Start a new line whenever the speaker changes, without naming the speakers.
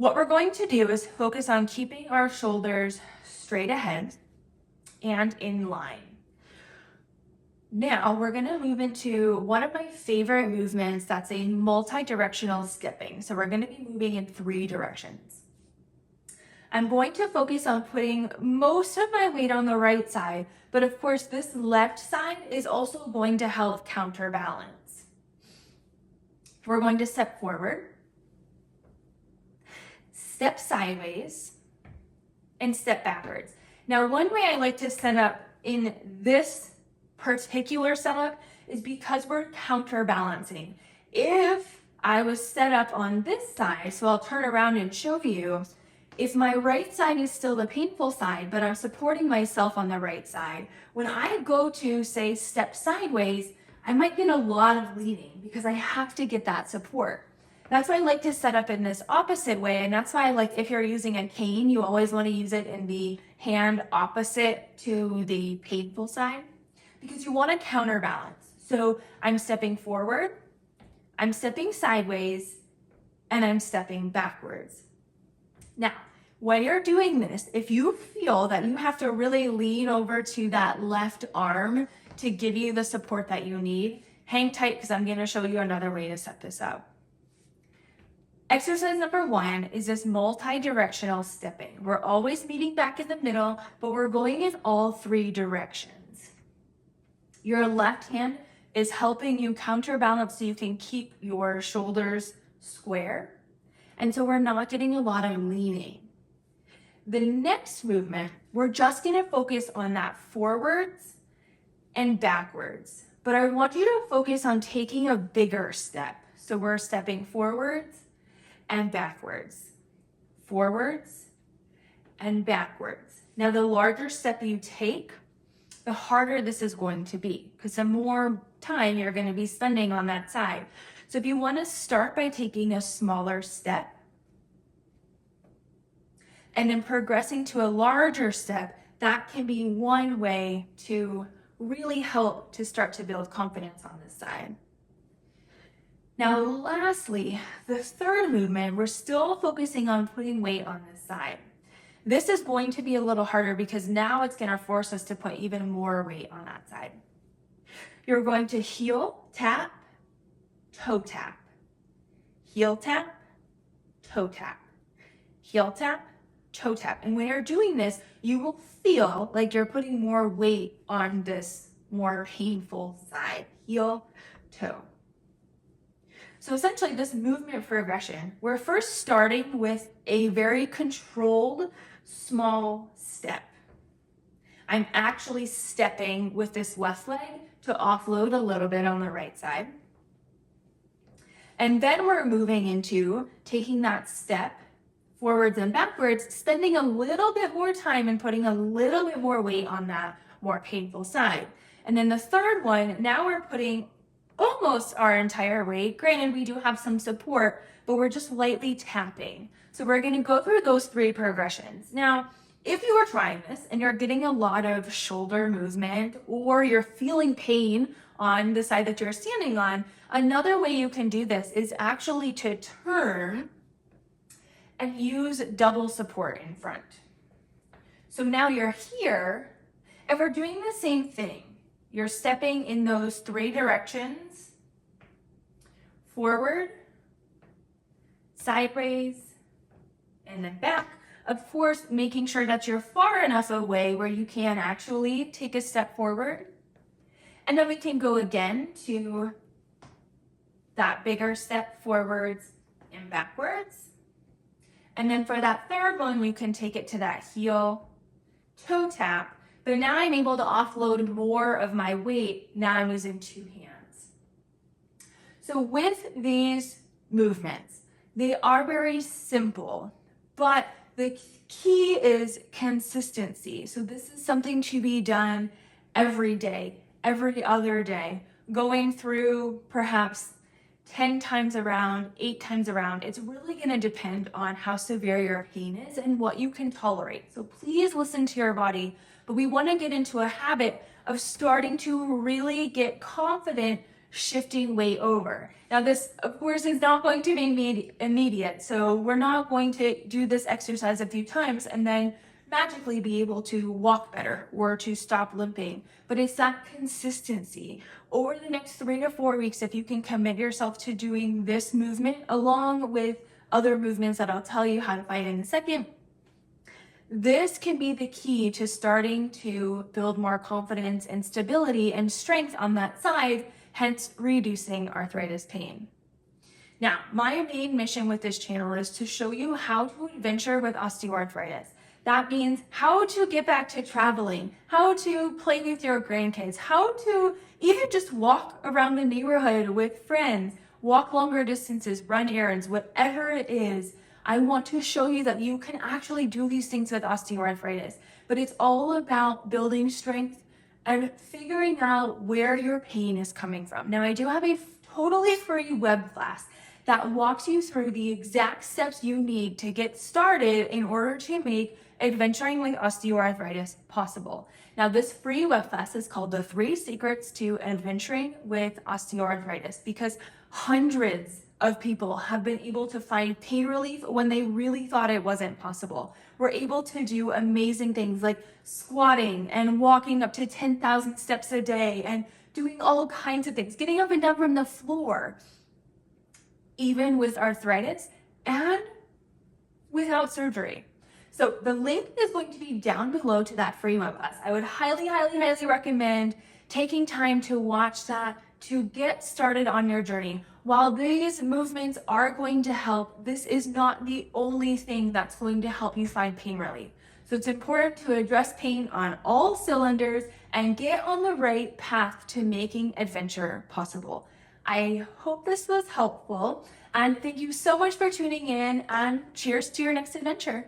What we're going to do is focus on keeping our shoulders straight ahead and in line. Now we're going to move into one of my favorite movements. That's a multi-directional skipping. So we're going to be moving in 3 directions. I'm going to focus on putting most of my weight on the right side, but of course this left side is also going to help counterbalance. We're going to step forward, step sideways, and step backwards. Now, one way I like to set up in this particular setup is because we're counterbalancing. If I was set up on this side, so I'll turn around and show you, if my right side is still the painful side, but I'm supporting myself on the right side, when I go to, say, step sideways, I might get a lot of leaning because I have to get that support. That's why I like to set up in this opposite way, and that's why I like, if you're using a cane, you always want to use it in the hand opposite to the painful side, because you want to counterbalance. So I'm stepping forward, I'm stepping sideways, and I'm stepping backwards. Now, when you're doing this, if you feel that you have to really lean over to that left arm to give you the support that you need, hang tight because I'm going to show you another way to set this up. Exercise number 1 is this multi-directional stepping. We're always meeting back in the middle, but we're going in all 3 directions. Your left hand is helping you counterbalance so you can keep your shoulders square. And so we're not getting a lot of leaning. The next movement, we're just going to focus on that forwards and backwards. But I want you to focus on taking a bigger step. So we're stepping forwards and backwards, forwards and backwards. Now, the larger step you take, the harder this is going to be because the more time you're going to be spending on that side. So if you want to start by taking a smaller step and then progressing to a larger step, that can be one way to really help to start to build confidence on this side. Now, lastly, the third movement, we're still focusing on putting weight on this side. This is going to be a little harder because now it's going to force us to put even more weight on that side. You're going to heel tap, toe tap, heel tap, toe tap, heel tap, toe tap. And when you're doing this, you will feel like you're putting more weight on this more painful side, heel, toe. So essentially this movement progression, we're first starting with a very controlled, small step. I'm actually stepping with this left leg to offload a little bit on the right side. And then we're moving into taking that step forwards and backwards, spending a little bit more time and putting a little bit more weight on that more painful side. And then the third one, now we're putting almost our entire weight. Granted, we do have some support, but we're just lightly tapping. So we're going to go through those 3 progressions. Now, if you are trying this and you're getting a lot of shoulder movement or you're feeling pain on the side that you're standing on, another way you can do this is actually to turn and use double support in front. So now you're here and we're doing the same thing. You're stepping in those 3 directions, forward, sideways, and then back. Of course, making sure that you're far enough away where you can actually take a step forward. And then we can go again to that bigger step forwards and backwards. And then for that third one, we can take it to that heel, toe tap. But now I'm able to offload more of my weight. Now I'm using 2 hands. So with these movements, they are very simple, but the key is consistency. So this is something to be done every day, every other day, going through perhaps 10 times around, 8 times around. It's really going to depend on how severe your pain is and what you can tolerate. So please listen to your body. But we want to get into a habit of starting to really get confident shifting weight over. Now this, of course, is not going to be immediate. So we're not going to do this exercise a few times and then magically be able to walk better or to stop limping. But it's that consistency. Over the next 3 to 4 weeks, if you can commit yourself to doing this movement along with other movements that I'll tell you how to find in a second, this can be the key to starting to build more confidence and stability and strength on that side, hence reducing arthritis pain. Now, my main mission with this channel is to show you how to adventure with osteoarthritis. That means how to get back to traveling, how to play with your grandkids, how to even just walk around the neighborhood with friends, walk longer distances, run errands, whatever it is. I want to show you that you can actually do these things with osteoarthritis, but it's all about building strength and figuring out where your pain is coming from. Now, I do have a totally free web class that walks you through the exact steps you need to get started in order to make adventuring with osteoarthritis possible. Now, this free web class is called The 3 Secrets to Adventuring with Osteoarthritis because hundreds of people have been able to find pain relief when they really thought it wasn't possible. We're able to do amazing things like squatting and walking up to 10,000 steps a day and doing all kinds of things, getting up and down from the floor, even with arthritis and without surgery. So the link is going to be down below to that free web class. I would highly, highly, highly recommend taking time to watch that to get started on your journey. While these movements are going to help, this is not the only thing that's going to help you find pain relief. So it's important to address pain on all cylinders and get on the right path to making adventure possible. I hope this was helpful, and thank you so much for tuning in, and cheers to your next adventure.